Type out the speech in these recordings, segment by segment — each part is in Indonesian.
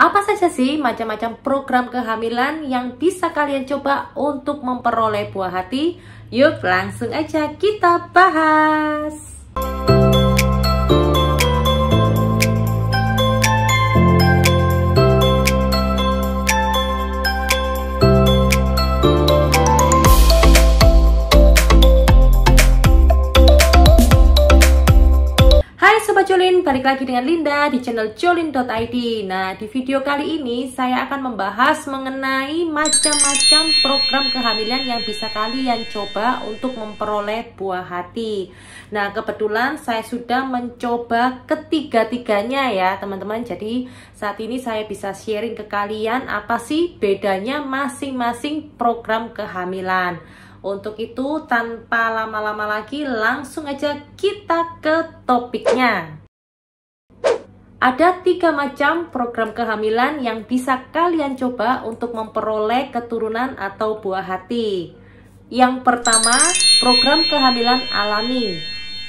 Apa saja sih macam-macam program kehamilan yang bisa kalian coba untuk memperoleh buah hati? Yuk langsung aja kita bahas. Sobat Jolin, balik lagi dengan Linda di channel jolin.id. Nah, di video kali ini saya akan membahas mengenai macam-macam program kehamilan yang bisa kalian coba untuk memperoleh buah hati. Nah, kebetulan saya sudah mencoba ketiga-tiganya ya teman-teman. Jadi saat ini saya bisa sharing ke kalian apa sih bedanya masing-masing program kehamilan. Untuk itu, tanpa lama-lama lagi, langsung aja kita ke topiknya. Ada 3 macam program kehamilan yang bisa kalian coba untuk memperoleh keturunan atau buah hati. Yang pertama, program kehamilan alami.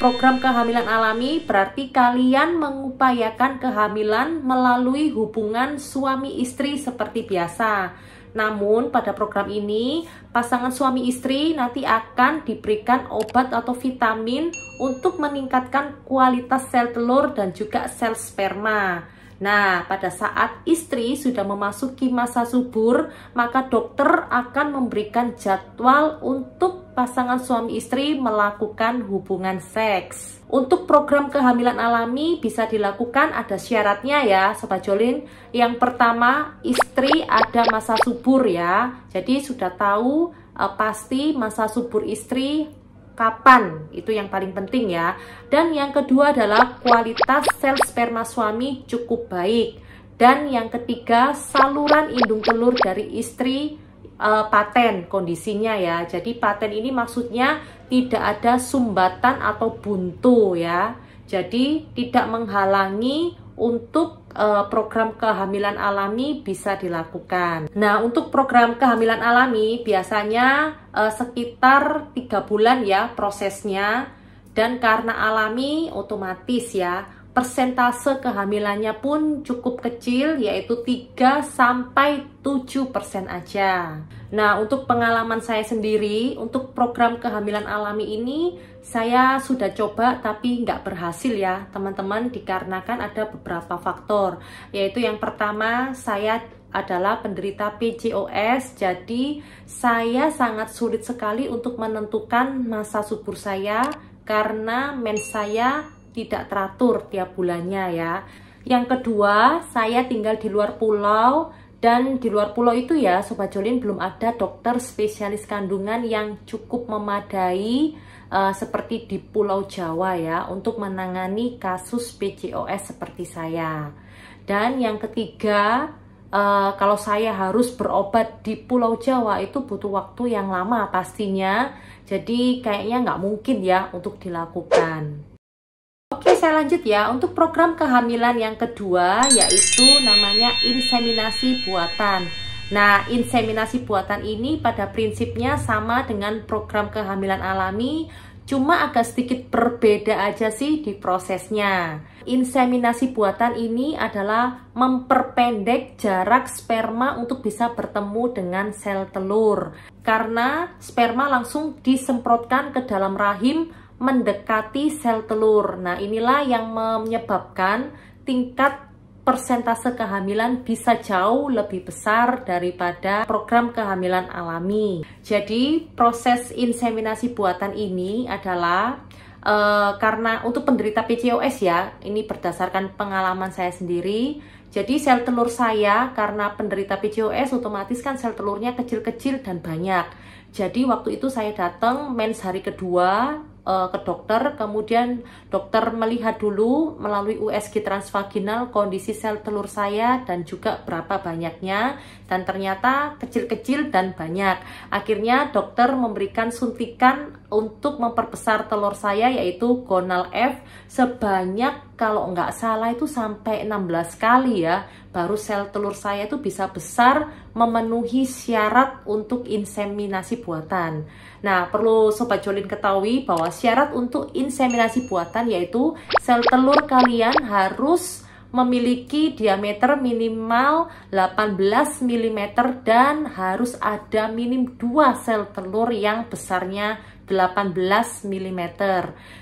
Program kehamilan alami berarti kalian mengupayakan kehamilan melalui hubungan suami istri seperti biasa. Namun pada program ini pasangan suami istri nanti akan diberikan obat atau vitamin untuk meningkatkan kualitas sel telur dan juga sel sperma. Nah, pada saat istri sudah memasuki masa subur, maka dokter akan memberikan jadwal untuk pasangan suami istri melakukan hubungan seks. Untuk program kehamilan alami bisa dilakukan, ada syaratnya ya Sobat Jolin. Yang pertama, istri ada masa subur ya. Jadi sudah tahu pasti masa subur istri kapan, itu yang paling penting ya. Dan yang kedua adalah kualitas sel sperma suami cukup baik. Dan yang ketiga, saluran indung telur dari istri paten kondisinya ya. Jadi paten ini maksudnya tidak ada sumbatan atau buntu ya. Jadi tidak menghalangi untuk program kehamilan alami bisa dilakukan. Nah, untuk program kehamilan alami biasanya sekitar 3 bulan ya prosesnya. Dan karena alami otomatis ya, persentase kehamilannya pun cukup kecil, yaitu 3-7% aja. Nah, untuk pengalaman saya sendiri, untuk program kehamilan alami ini, saya sudah coba tapi nggak berhasil ya teman-teman, dikarenakan ada beberapa faktor. Yaitu yang pertama, saya adalah penderita PCOS, jadi saya sangat sulit sekali untuk menentukan masa subur saya, karena mens saya tidak teratur tiap bulannya ya. Yang kedua, saya tinggal di luar pulau, dan di luar pulau itu ya Sobat Jolin belum ada dokter spesialis kandungan yang cukup memadai seperti di Pulau Jawa ya untuk menangani kasus PCOS seperti saya. Dan yang ketiga, kalau saya harus berobat di Pulau Jawa itu butuh waktu yang lama pastinya, jadi kayaknya nggak mungkin ya untuk dilakukan. Oke, saya lanjut ya. Untuk program kehamilan yang kedua, yaitu namanya inseminasi buatan. Nah, inseminasi buatan ini pada prinsipnya sama dengan program kehamilan alami, cuma agak sedikit berbeda aja sih di prosesnya. Inseminasi buatan ini adalah memperpendek jarak sperma untuk bisa bertemu dengan sel telur. Karena sperma langsung disemprotkan ke dalam rahim mendekati sel telur. Nah, inilah yang menyebabkan tingkat persentase kehamilan bisa jauh lebih besar daripada program kehamilan alami. Jadi, proses inseminasi buatan ini adalah karena untuk penderita PCOS ya, ini berdasarkan pengalaman saya sendiri. Jadi sel telur saya, karena penderita PCOS otomatis kan sel telurnya kecil-kecil dan banyak. Jadi waktu itu saya datang mens hari kedua ke dokter, kemudian dokter melihat dulu melalui USG transvaginal kondisi sel telur saya dan juga berapa banyaknya, dan ternyata kecil-kecil dan banyak. Akhirnya dokter memberikan suntikan untuk memperbesar telur saya, yaitu Gonal F sebanyak kalau nggak salah itu sampai 16 kali ya, baru sel telur saya itu bisa besar memenuhi syarat untuk inseminasi buatan. Nah, perlu Sobat Jolin ketahui bahwa syarat untuk inseminasi buatan yaitu sel telur kalian harus memiliki diameter minimal 18 mm dan harus ada minim 2 sel telur yang besarnya 18 mm,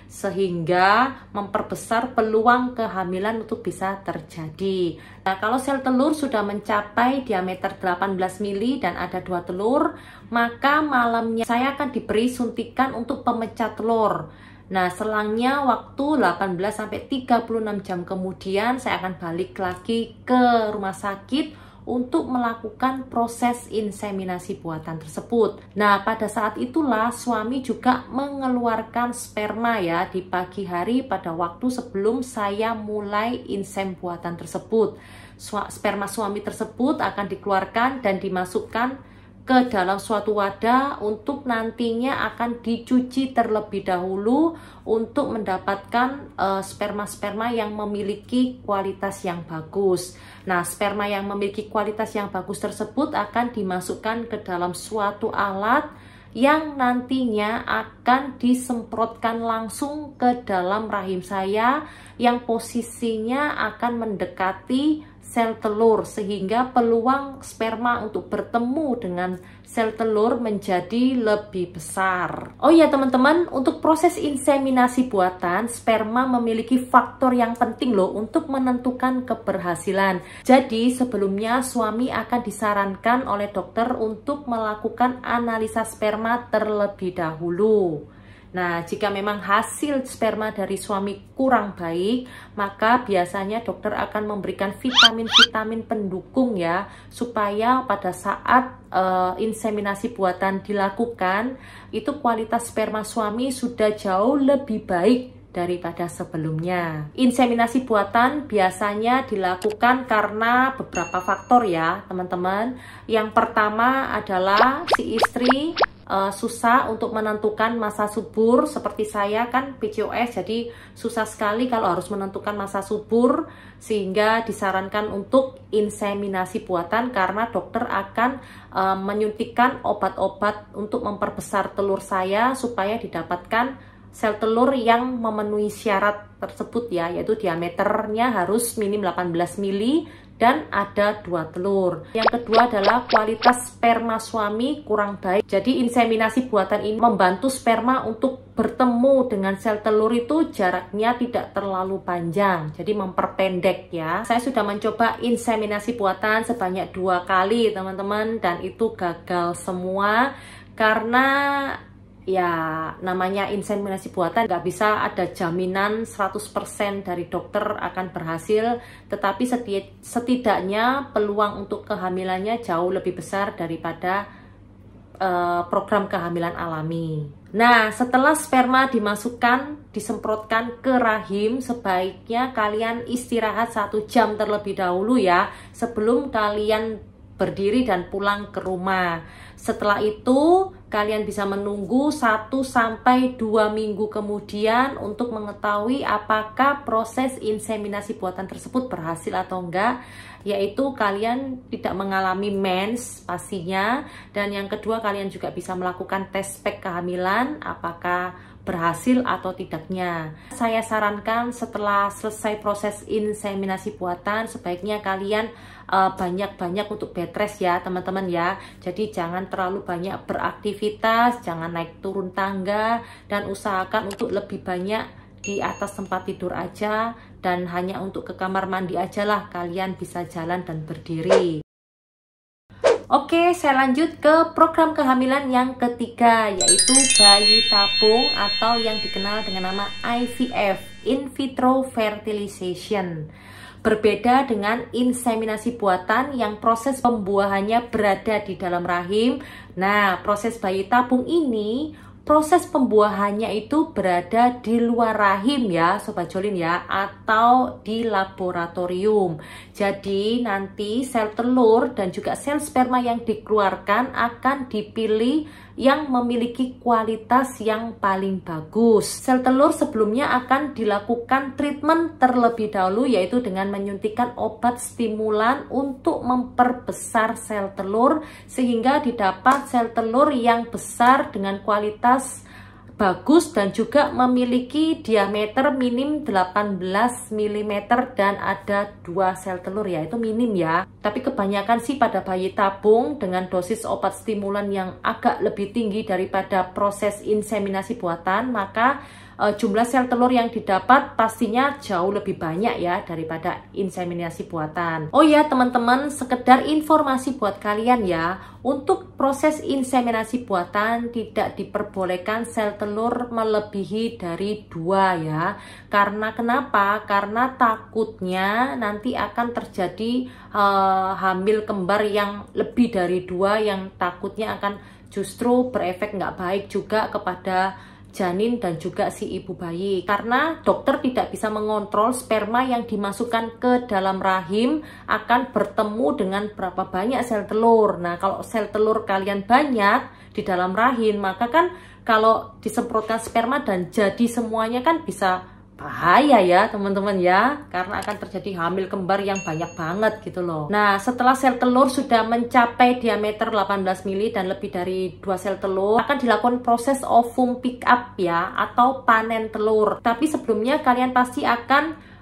sehingga memperbesar peluang kehamilan untuk bisa terjadi. Nah, kalau sel telur sudah mencapai diameter 18 mm dan ada 2 telur, maka malamnya saya akan diberi suntikan untuk pemecah telur. Nah, selangnya waktu 18-36 jam kemudian saya akan balik lagi ke rumah sakit untuk melakukan proses inseminasi buatan tersebut. Nah, pada saat itulah suami juga mengeluarkan sperma ya di pagi hari pada waktu sebelum saya mulai insem buatan tersebut. Sperma suami tersebut akan dikeluarkan dan dimasukkan ke dalam suatu wadah untuk nantinya akan dicuci terlebih dahulu untuk mendapatkan sperma-sperma yang memiliki kualitas yang bagus. Nah, sperma yang memiliki kualitas yang bagus tersebut akan dimasukkan ke dalam suatu alat yang nantinya akan disemprotkan langsung ke dalam rahim saya yang posisinya akan mendekati sel telur, sehingga peluang sperma untuk bertemu dengan sel telur menjadi lebih besar. Oh iya teman-teman, untuk proses inseminasi buatan, sperma memiliki faktor yang penting loh untuk menentukan keberhasilan. Jadi sebelumnya suami akan disarankan oleh dokter untuk melakukan analisa sperma terlebih dahulu. Nah, jika memang hasil sperma dari suami kurang baik, maka biasanya dokter akan memberikan vitamin-vitamin pendukung ya, supaya pada saat inseminasi buatan dilakukan, itu kualitas sperma suami sudah jauh lebih baik daripada sebelumnya. Inseminasi buatan biasanya dilakukan karena beberapa faktor ya, teman-teman. Yang pertama adalah si istri susah untuk menentukan masa subur. Seperti saya kan PCOS, jadi susah sekali kalau harus menentukan masa subur, sehingga disarankan untuk inseminasi buatan karena dokter akan menyuntikkan obat-obat untuk memperbesar telur saya supaya didapatkan sel telur yang memenuhi syarat tersebut ya, yaitu diameternya harus minim 18 mm dan ada 2 telur. Yang kedua adalah kualitas sperma suami kurang baik. Jadi inseminasi buatan ini membantu sperma untuk bertemu dengan sel telur itu jaraknya tidak terlalu panjang, jadi memperpendek ya. Saya sudah mencoba inseminasi buatan sebanyak 2 kali teman-teman, dan itu gagal semua karena ya namanya inseminasi buatan nggak bisa ada jaminan 100% dari dokter akan berhasil, tetapi setidaknya peluang untuk kehamilannya jauh lebih besar daripada program kehamilan alami. Nah, setelah sperma dimasukkan, disemprotkan ke rahim, sebaiknya kalian istirahat 1 jam terlebih dahulu ya, sebelum kalian berdiri dan pulang ke rumah. Setelah itu kalian bisa menunggu 1-2 minggu kemudian untuk mengetahui apakah proses inseminasi buatan tersebut berhasil atau enggak, yaitu kalian tidak mengalami mens pastinya, dan yang kedua kalian juga bisa melakukan tes spek kehamilan apakah berhasil atau tidaknya. Saya sarankan setelah selesai proses inseminasi buatan sebaiknya kalian banyak-banyak untuk bed rest ya teman-teman ya. Jadi jangan terlalu banyak beraktivitas, jangan naik turun tangga, dan usahakan untuk lebih banyak di atas tempat tidur aja, dan hanya untuk ke kamar mandi aja lah kalian bisa jalan dan berdiri. Oke, saya lanjut ke program kehamilan yang ketiga, yaitu bayi tabung atau yang dikenal dengan nama IVF, in vitro fertilization. Berbeda dengan inseminasi buatan yang proses pembuahannya berada di dalam rahim. Nah, proses bayi tabung ini proses pembuahannya itu berada di luar rahim ya Sobat Jolin ya, atau di laboratorium. Jadi nanti sel telur dan juga sel sperma yang dikeluarkan akan dipilih yang memiliki kualitas yang paling bagus. Sel telur sebelumnya akan dilakukan treatment terlebih dahulu, yaitu dengan menyuntikkan obat stimulan untuk memperbesar sel telur sehingga didapat sel telur yang besar dengan kualitas bagus dan juga memiliki diameter minim 18 mm dan ada 2 sel telur ya, itu minim ya. Tapi kebanyakan sih pada bayi tabung dengan dosis obat stimulan yang agak lebih tinggi daripada proses inseminasi buatan, maka jumlah sel telur yang didapat pastinya jauh lebih banyak ya daripada inseminasi buatan. Oh ya teman-teman, sekedar informasi buat kalian ya, untuk proses inseminasi buatan tidak diperbolehkan sel telur melebihi dari 2 ya. Karena kenapa? Karena takutnya nanti akan terjadi hamil kembar yang lebih dari 2, yang takutnya akan justru berefek nggak baik juga kepada janin dan juga si ibu bayi, karena dokter tidak bisa mengontrol sperma yang dimasukkan ke dalam rahim akan bertemu dengan berapa banyak sel telur. Nah, kalau sel telur kalian banyak di dalam rahim, maka kan kalau disemprotkan sperma dan jadi semuanya kan bisa bahaya ya teman-teman ya, karena akan terjadi hamil kembar yang banyak banget gitu loh. Nah, setelah sel telur sudah mencapai diameter 18 mili dan lebih dari 2 sel telur, akan dilakukan proses ovum pick up ya, atau panen telur. Tapi sebelumnya kalian pasti akan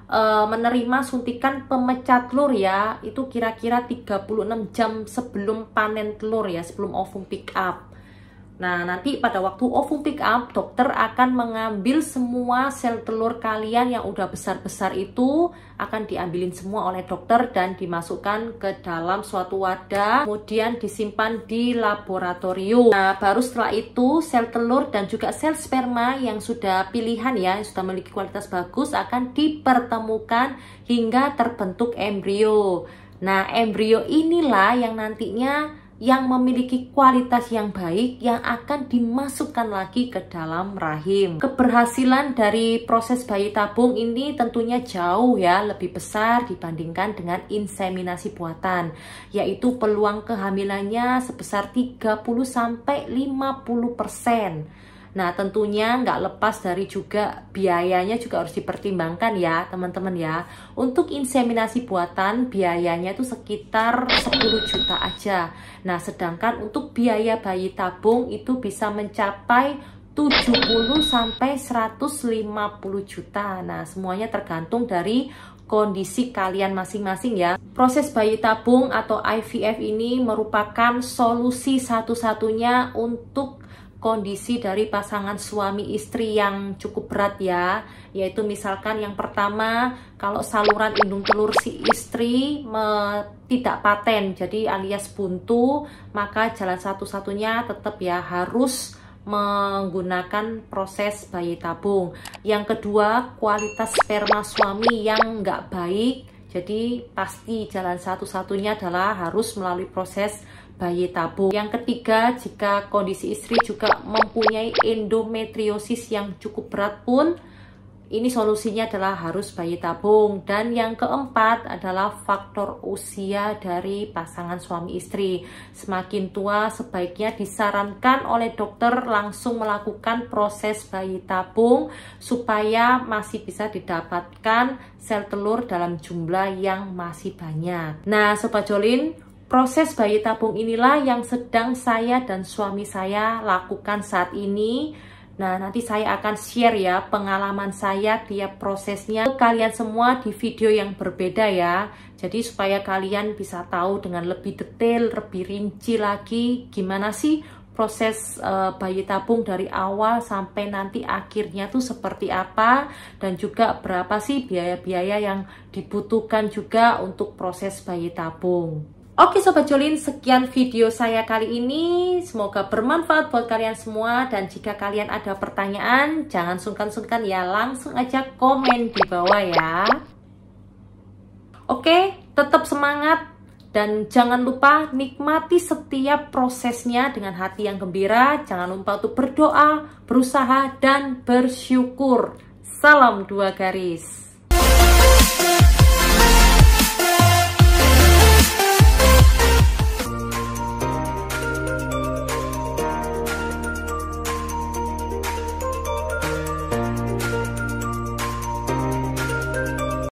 menerima suntikan pemecah telur ya, itu kira-kira 36 jam sebelum panen telur ya, sebelum ovum pick up. Nah, nanti pada waktu ovum pick up, dokter akan mengambil semua sel telur kalian yang udah besar-besar itu, akan diambilin semua oleh dokter dan dimasukkan ke dalam suatu wadah, kemudian disimpan di laboratorium. Nah, baru setelah itu sel telur dan juga sel sperma yang sudah pilihan ya, yang sudah memiliki kualitas bagus akan dipertemukan hingga terbentuk embrio. Nah, embrio inilah yang nantinya yang memiliki kualitas yang baik yang akan dimasukkan lagi ke dalam rahim. Keberhasilan dari proses bayi tabung ini tentunya jauh ya lebih besar dibandingkan dengan inseminasi buatan, yaitu peluang kehamilannya sebesar 30-50%. Nah, tentunya nggak lepas dari juga biayanya juga harus dipertimbangkan ya teman-teman ya. Untuk inseminasi buatan biayanya itu sekitar 10 juta aja. Nah, sedangkan untuk biaya bayi tabung itu bisa mencapai 70-150 juta. Nah, semuanya tergantung dari kondisi kalian masing-masing ya. Proses bayi tabung atau IVF ini merupakan solusi satu-satunya untuk kondisi dari pasangan suami istri yang cukup berat ya, yaitu misalkan yang pertama, kalau saluran indung telur si istri tidak paten, jadi alias buntu, maka jalan satu-satunya tetap ya harus menggunakan proses bayi tabung. Yang kedua, kualitas sperma suami yang nggak baik, jadi pasti jalan satu-satunya adalah harus melalui proses bayi tabung. Yang ketiga, jika kondisi istri juga mempunyai endometriosis yang cukup berat pun, ini solusinya adalah harus bayi tabung. Dan yang keempat adalah faktor usia dari pasangan suami istri. Semakin tua sebaiknya disarankan oleh dokter langsung melakukan proses bayi tabung supaya masih bisa didapatkan sel telur dalam jumlah yang masih banyak. Nah, Sobat Jolin, proses bayi tabung inilah yang sedang saya dan suami saya lakukan saat ini. Nah, nanti saya akan share ya pengalaman saya tiap prosesnya ke kalian semua di video yang berbeda ya. Jadi supaya kalian bisa tahu dengan lebih detail, lebih rinci lagi gimana sih proses bayi tabung dari awal sampai nanti akhirnya tuh seperti apa, dan juga berapa sih biaya-biaya yang dibutuhkan juga untuk proses bayi tabung. Oke Sobat Jolin, sekian video saya kali ini. Semoga bermanfaat buat kalian semua. Dan jika kalian ada pertanyaan, jangan sungkan-sungkan ya, langsung aja komen di bawah ya. Oke, tetap semangat. Dan jangan lupa nikmati setiap prosesnya dengan hati yang gembira. Jangan lupa untuk berdoa, berusaha, dan bersyukur. Salam 2 garis.